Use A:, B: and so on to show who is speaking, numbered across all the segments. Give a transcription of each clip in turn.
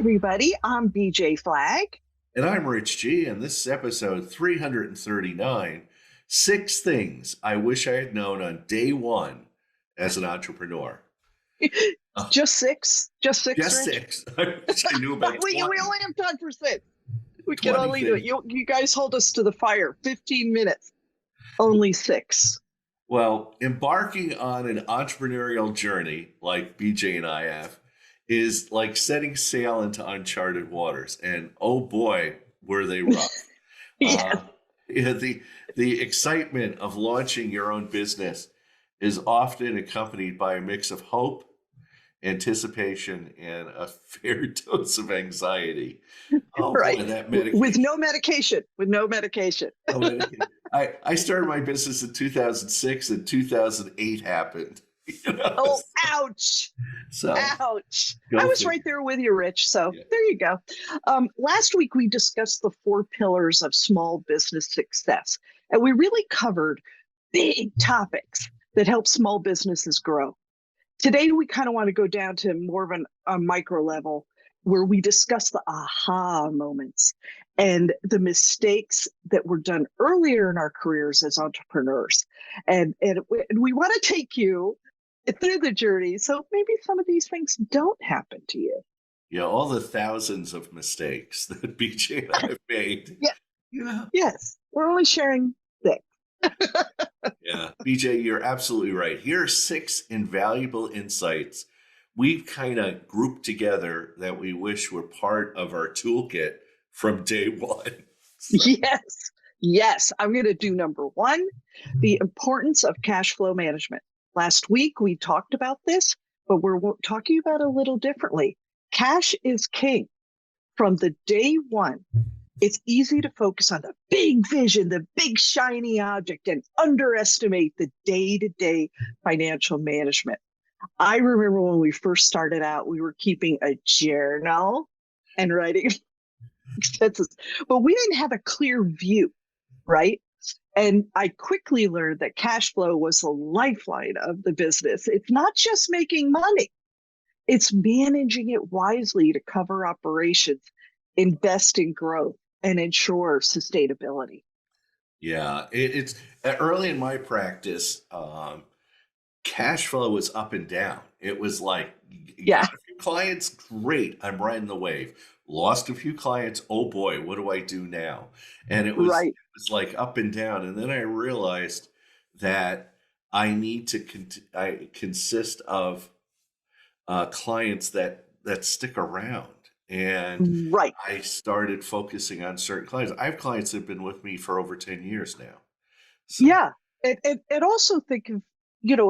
A: everybody. I'm BJ Flag.
B: And I'm Rich G, and this is episode 339, Six Things I Wish I Had Known on Day One as an Entrepreneur. Oh,
A: Just six? Just six,
B: just
A: Rich?
B: six. I wish I knew about
A: we
B: 20,
A: only have time for six. We can
B: 20
A: only do it.
B: things.
A: You guys hold us to the fire. 15 minutes. Only six.
B: Well, embarking on an entrepreneurial journey like BJ and I have is like setting sail into uncharted waters. And oh boy, were they rough.
A: Yes.
B: Uh, yeah, the excitement of launching your own business is often accompanied by a mix of hope, anticipation, and a fair dose of anxiety. Oh
A: Right.
B: boy, that
A: With
B: medication.
A: no medication. With no medication.
B: Oh, medication. I started my business in 2006 and 2008 happened. You know,
A: Oh, ouch.
B: so
A: Ouch. I
B: go
A: was right
B: figure.
A: there with you, Rich. So
B: Yeah.
A: there you go. Last week, we discussed the four pillars of small business success, and we really covered big topics that help small businesses grow. Today, we kind of want to go down to more of a micro level where we discuss the aha moments and the mistakes that were done earlier in our careers as entrepreneurs. And we want to take you through the journey. So maybe some of these things don't happen to you.
B: All the thousands of mistakes that BJ and I have made.
A: Yeah.
B: You know,
A: Yes. We're only sharing six.
B: Yeah, BJ, you're absolutely right. Here are six invaluable insights we've kind of grouped together that we wish were part of our toolkit from day one. So,
A: Yes. Yes. I'm going to do number one, the importance of cash flow management. Last week, we talked about this, but we're talking about it a little differently. Cash is king from the day one. It's easy to focus on the big vision, the big shiny object, and underestimate the day to day financial management. I remember when we first started out, we were keeping a journal and writing expenses, but we didn't have a clear view, right? And I quickly learned that cash flow was the lifeline of the business. It's not just making money, it's managing it wisely to cover operations, invest in growth, and ensure sustainability.
B: yeah, it's early in my practice. Cash flow was up and down. It was like,
A: Yeah,
B: got a few clients, great, I'm riding the wave. Lost a few clients, oh boy, what do I do now? And
A: right.
B: it was like up and down. And then I realized that I need to I consist of clients that stick around. And
A: Right.
B: I started focusing on certain clients. I have clients that have been with me for over 10 years now. So
A: Yeah. And also think of,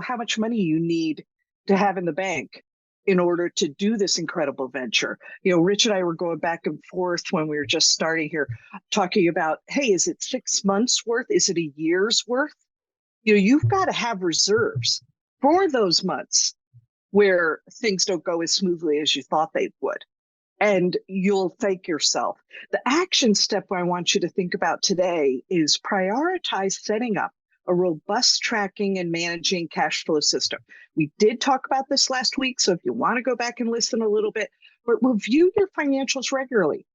A: how much money you need to have in the bank in order to do this incredible venture. Rich and I were going back and forth when we were just starting here, talking about, hey, is it 6 months worth? Is it a year's worth? You've got to have reserves for those months where things don't go as smoothly as you thought they would. And you'll thank yourself. The action step I want you to think about today is prioritize setting up a robust tracking and managing cash flow system. We did talk about this last week, so if you want to go back and listen a little bit, but review your financials regularly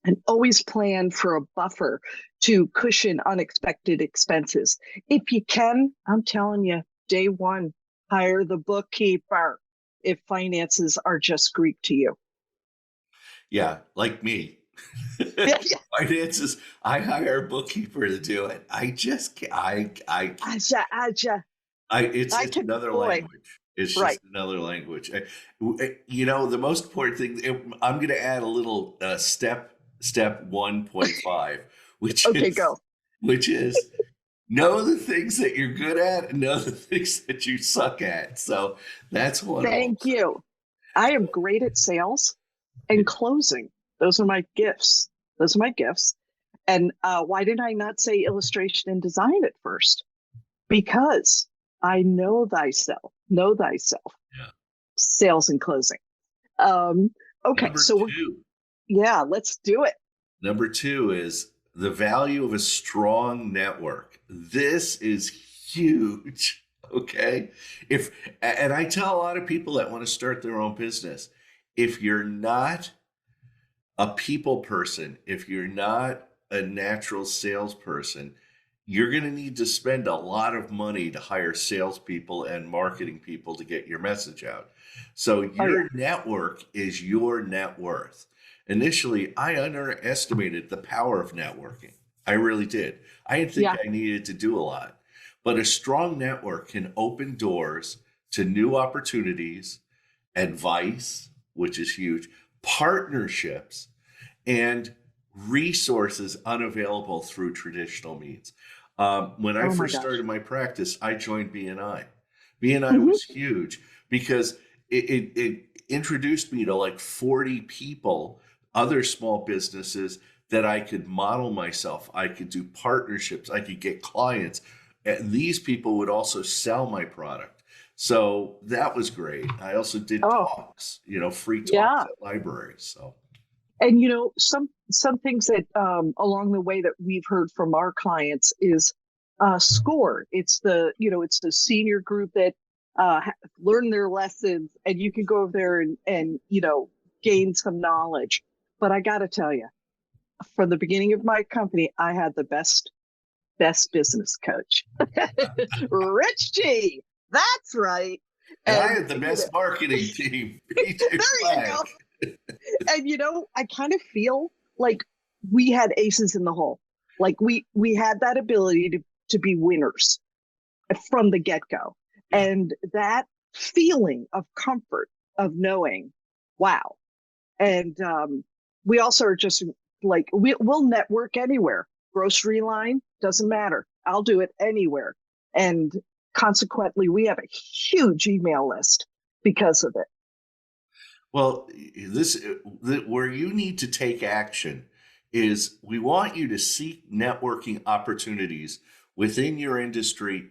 A: and always plan for a buffer to cushion unexpected expenses. If you can, I'm telling you, day one, hire the bookkeeper if finances are just Greek to you.
B: yeah, like me.
A: Yeah, yeah.
B: Finances, I hire a bookkeeper to do it. I just can't,
A: Aja, aja. I
B: it's
A: can,
B: another
A: boy,
B: language. It's
A: right.
B: just another language. The most important thing, I'm going to add a little step 1.5, which
A: Okay,
B: is,
A: go.
B: which is know the things that you're good at and know the things that you suck at. So that's one of them.
A: Thank you. I am great at sales and closing. Those are my gifts. Those are my gifts. And why did I not say illustration and design at first? Because I know thyself,
B: Yeah.
A: sales and closing. Um, okay,
B: Number
A: so
B: two.
A: yeah, let's do it.
B: Number two is the value of a strong network. This is huge. Okay. And I tell a lot of people that want to start their own business, if you're not a people person, if you're not a natural salesperson, you're going to need to spend a lot of money to hire salespeople and marketing people to get your message out. So
A: Oh yeah.
B: your network is your net worth. Initially, I underestimated the power of networking. I really did. I didn't think
A: Yeah.
B: I needed to do a lot. But a strong network can open doors to new opportunities, advice, which is huge, partnerships, and resources unavailable through traditional means. When I
A: Oh my
B: first
A: gosh.
B: started my practice, I joined BNI. BNI
A: Hmm.
B: was huge because it introduced me to like 40 people, other small businesses that I could model myself. I could do partnerships. I could get clients. And these people would also sell my product. So that was great. I also did
A: Oh
B: talks, free talks
A: yeah.
B: at libraries. So
A: And some things that along the way that we've heard from our clients is score. It's the senior group that learn their lessons, and you can go over there and gain some knowledge. But I got to tell you, from the beginning of my company, I had the best business coach, Rich G. That's right.
B: and I
A: And
B: had the best marketing team, BJ
A: there you go.
B: Flag.
A: And I kind of feel like we had aces in the hole. Like we had that ability to be winners from the get-go.
B: Yeah.
A: And that feeling of comfort of knowing, wow. And we also are just like we'll network anywhere. Grocery line doesn't matter. I'll do it anywhere. And consequently, we have a huge email list because of it.
B: Well, where you need to take action is we want you to seek networking opportunities within your industry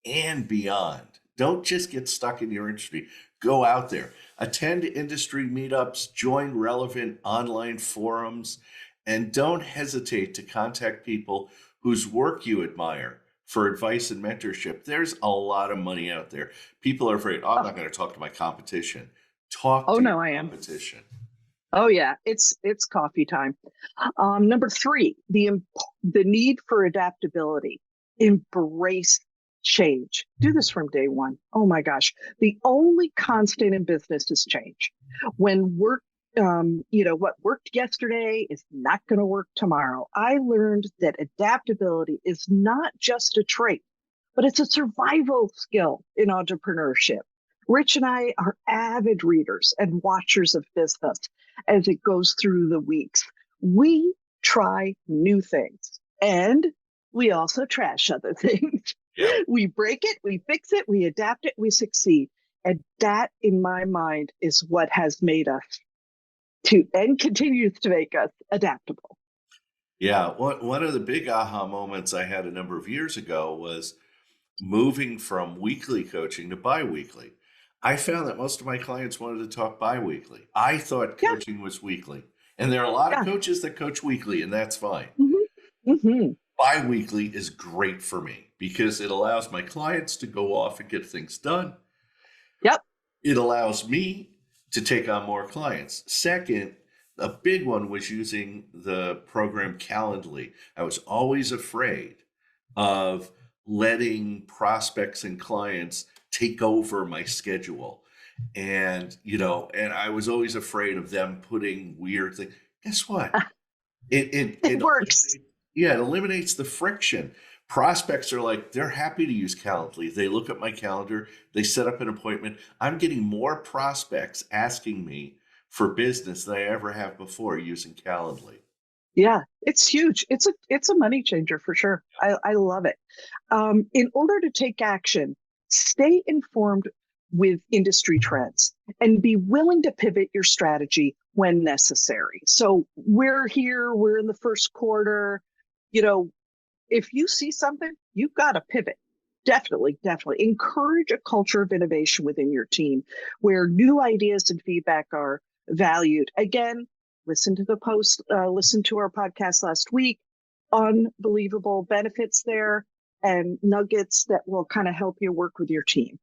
B: and beyond. Don't just get stuck in your industry. Go out there, attend industry meetups, join relevant online forums, and don't hesitate to contact people whose work you admire for advice and mentorship. There's a lot of money out there. People are afraid, oh, I'm
A: Oh,
B: not going to talk to my competition. Talk
A: oh
B: to your
A: no, I am.
B: competition.
A: Oh yeah, it's coffee time. Number three, the need for adaptability. Embrace change. Do this from day one. Oh my gosh, the only constant in business is change. When what worked yesterday is not going to work tomorrow. I learned that adaptability is not just a trait, but it's a survival skill in entrepreneurship. Rich and I are avid readers and watchers of business as it goes through the weeks. We try new things and we also trash other things.
B: Yep.
A: We break it, we fix it, we adapt it, we succeed. And that, in my mind, is what has made us to and continues to make us adaptable.
B: Yeah. One of the big aha moments I had a number of years ago was moving from weekly coaching to biweekly. I found that most of my clients wanted to talk biweekly. I thought
A: Yeah,
B: coaching was weekly. And there are a lot of
A: yeah.
B: coaches that coach weekly, and that's fine.
A: Mm-hmm. Mm-hmm.
B: Biweekly is great for me because it allows my clients to go off and get things done.
A: Yep.
B: It allows me to take on more clients. Second, a big one was using the program Calendly. I was always afraid of letting prospects and clients take over my schedule. And I was always afraid of them putting weird things. Guess what?
A: It works.
B: It eliminates the friction. Prospects are like, they're happy to use Calendly. They look at my calendar, they set up an appointment. I'm getting more prospects asking me for business than I ever have before using Calendly.
A: Yeah, it's huge. It's a money changer for sure. I love it. In order to take action, stay informed with industry trends and be willing to pivot your strategy when necessary. So we're here, we're in the first quarter. You know, if you see something, you've got to pivot. Definitely, definitely. Encourage a culture of innovation within your team where new ideas and feedback are valued. Again, listen to our podcast last week. Unbelievable benefits there and nuggets that will kind of help you work with your team.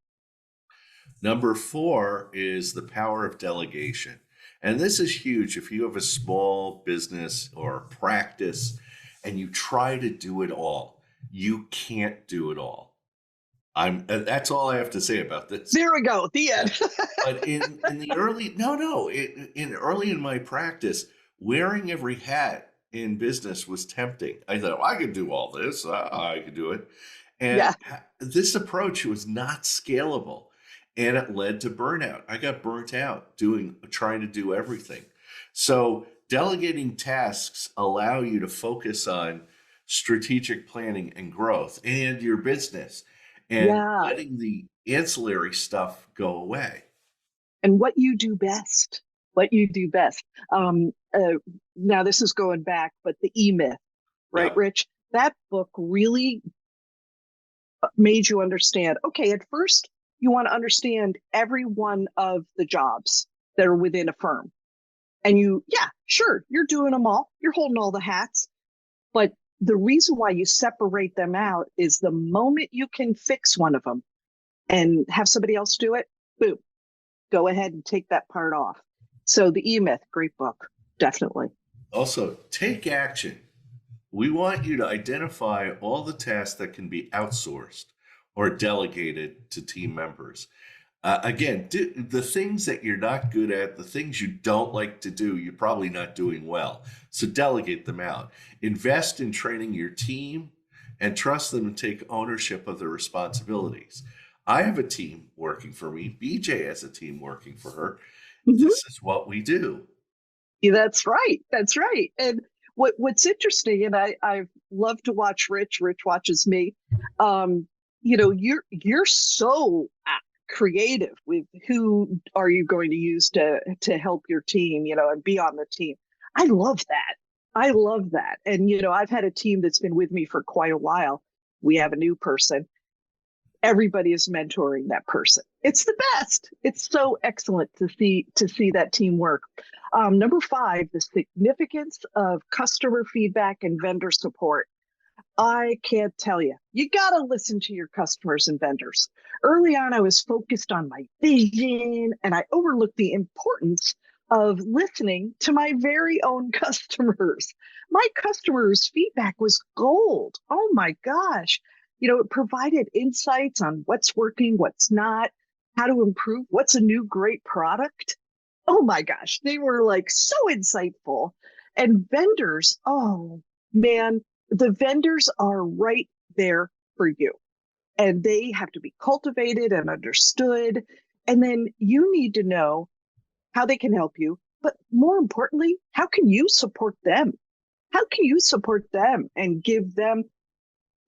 B: Number four is the power of delegation. And this is huge. If you have a small business or practice and you try to do it all, you can't do it all. That's all I have to say about this.
A: There we go. The
B: Yeah.
A: end.
B: But in the early, no, in early in my practice, wearing every hat in business was tempting. I thought, well, I could do all this. I could do it. And
A: Yeah.
B: this approach was not scalable, and it led to burnout. I got burnt out trying to do everything. So delegating tasks allow you to focus on strategic planning and growth and your business, and
A: Yeah.
B: letting the ancillary stuff go away.
A: And what you do best, what you do best. Now this is going back, but the E-Myth, right,
B: Yeah.
A: Rich? That book really made you understand, okay, at first you want to understand every one of the jobs that are within a firm. And yeah, sure, you're doing them all. You're holding all the hats. But the reason why you separate them out is the moment you can fix one of them and have somebody else do it, boom, go ahead and take that part off. So the E-Myth, great book, definitely.
B: Also, take action. We want you to identify all the tasks that can be outsourced or delegated to team members. Again, the things that you're not good at, the things you don't like to do, you're probably not doing well. So delegate them out. Invest in training your team and trust them to take ownership of their responsibilities. I have a team working for me. BJ has a team working for her.
A: Mhm.
B: This is what we do.
A: Yeah, that's right. That's right. And what's interesting, and I love to watch Rich. Rich watches me. Um, you're so creative with who are you going to use to help your team, and be on the team. I love that. I love that. And I've had a team that's been with me for quite a while. We have a new person. Everybody is mentoring that person. It's the best. It's so excellent to see that teamwork. Number 5, the significance of customer feedback and vendor support. I can't tell you. You got to listen to your customers and vendors. Early on, I was focused on my vision and I overlooked the importance of listening to my very own customers. My customers' feedback was gold. Oh my gosh. It provided insights on what's working, what's not, how to improve, what's a new great product. Oh my gosh. They were like so insightful. And vendors, oh man, the vendors are right there for you, and they have to be cultivated and understood. And then you need to know how they can help you, but more importantly, how can you support them? How can you support them and give them,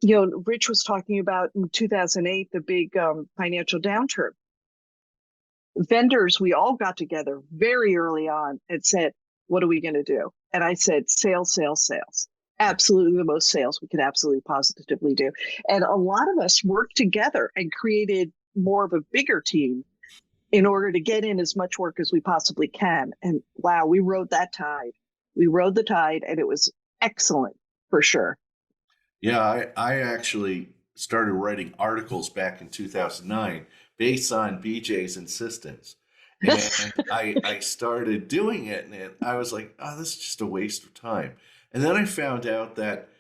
A: Rich was talking about in 2008, the big financial downturn. Vendors, we all got together very early on and said, what are we going to do? And I said, sales, sales, sales. Absolutely the most sales we could absolutely positively do. And a lot of us worked together and created more of a bigger team in order to get in as much work as we possibly can. And wow, we rode that tide. We rode the tide, and it was excellent for sure.
B: Yeah, I actually started writing articles back in 2009 based on BJ's insistence. And I started doing it, and I was like, oh, this is just a waste of time. And then I found out that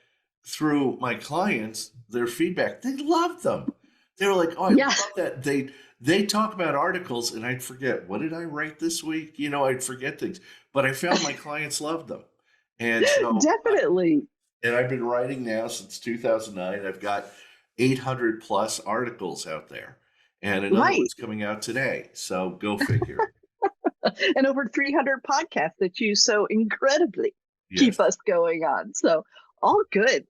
B: through my clients, their feedback, they loved them. They were like, oh, I
A: Yeah,
B: love that. They talk about articles, and I'd forget, what did I write this week? I'd forget things. But I found my clients loved them. And so
A: definitely.
B: and I've been writing now since 2009. I've got 800 plus articles out there, and another
A: Right.
B: one's coming out today. So go figure.
A: And over 300 podcasts that you so incredibly keep
B: Yes.
A: us going on. So, all good.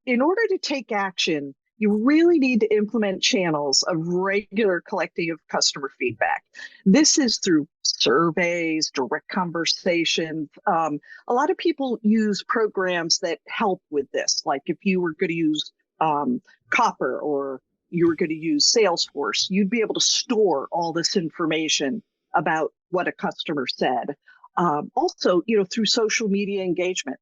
A: In order to take action, you really need to implement channels of regular collecting of customer feedback. This is through surveys, direct conversations. A lot of people use programs that help with this. Like if you were going to use Copper, or you were going to use Salesforce, you'd be able to store all this information about what a customer said. Also, through social media engagement,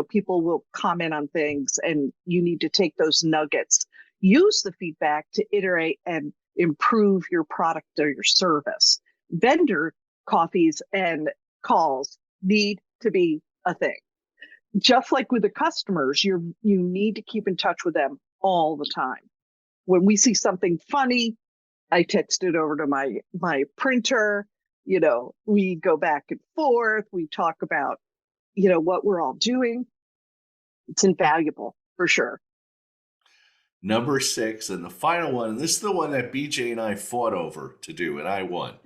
A: people will comment on things, and you need to take those nuggets, use the feedback to iterate and improve your product or your service. Vendor coffees and calls need to be a thing. Just like with the customers, you need to keep in touch with them all the time. When we see something funny, I text it over to my printer. We go back and forth. We talk about, what we're all doing. It's invaluable for sure.
B: Number 6, and the final one, and this is the one that BJ and I fought over to do, and I won.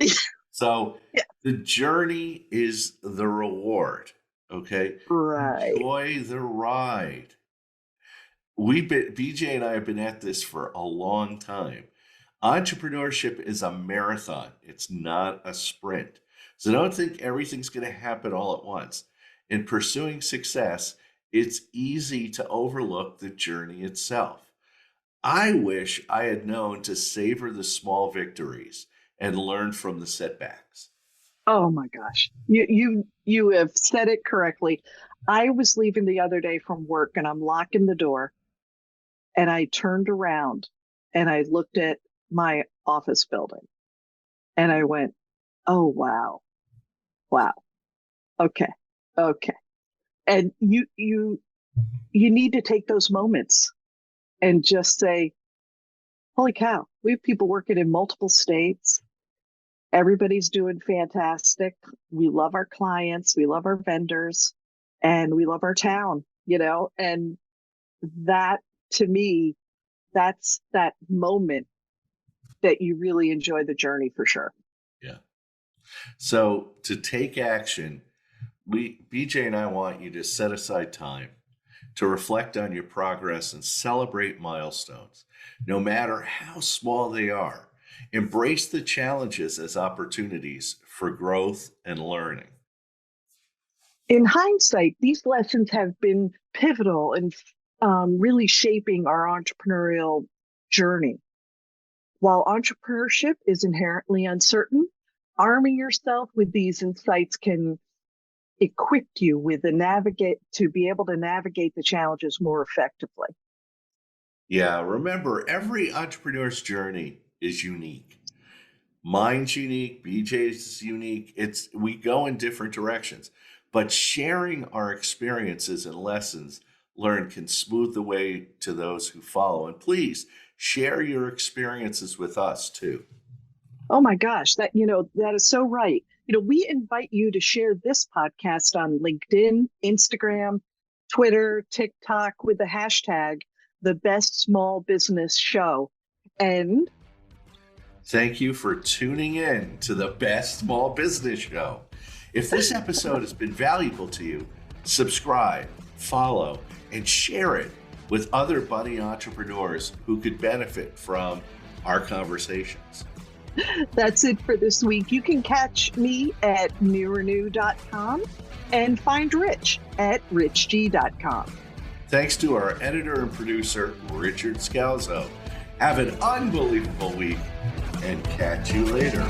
B: So
A: Yeah.
B: the journey is the reward. Okay.
A: Right.
B: Enjoy the ride. BJ and I have been at this for a long time. Entrepreneurship is a marathon. It's not a sprint. So don't think everything's going to happen all at once. In pursuing success, it's easy to overlook the journey itself. I wish I had known to savor the small victories and learn from the setbacks.
A: Oh my gosh. You have said it correctly. I was leaving the other day from work and I'm locking the door and I turned around and I looked at my office building and I went, "Oh wow. Wow. Okay. Okay." And you need to take those moments and just say, "Holy cow, we have people working in multiple states. Everybody's doing fantastic. We love our clients, we love our vendors, and we love our town, and that to me, that's that moment that you really enjoy the journey for sure."
B: Yeah. So to take action, BJ and I want you to set aside time to reflect on your progress and celebrate milestones, no matter how small they are. Embrace the challenges as opportunities for growth and learning.
A: In hindsight, these lessons have been pivotal in really shaping our entrepreneurial journey. While entrepreneurship is inherently uncertain, arming yourself with these insights can equip you with to be able to navigate the challenges more effectively.
B: Yeah, remember, every entrepreneur's journey is unique. Mine's unique, BJ's is unique. We go in different directions, but sharing our experiences and lessons learned can smooth the way to those who follow. And please share your experiences with us too.
A: Oh my gosh, that is so right. We invite you to share this podcast on LinkedIn, Instagram, Twitter, TikTok with the hashtag the best small business show. And
B: thank you for tuning in to the Best Small Business Show. If this episode has been valuable to you, subscribe, follow, and share it with other budding entrepreneurs who could benefit from our conversations.
A: That's it for this week. You can catch me at newrenew.com and find Rich at richg.com.
B: Thanks to our editor and producer, Richard Scalzo. Have an unbelievable week and catch you later.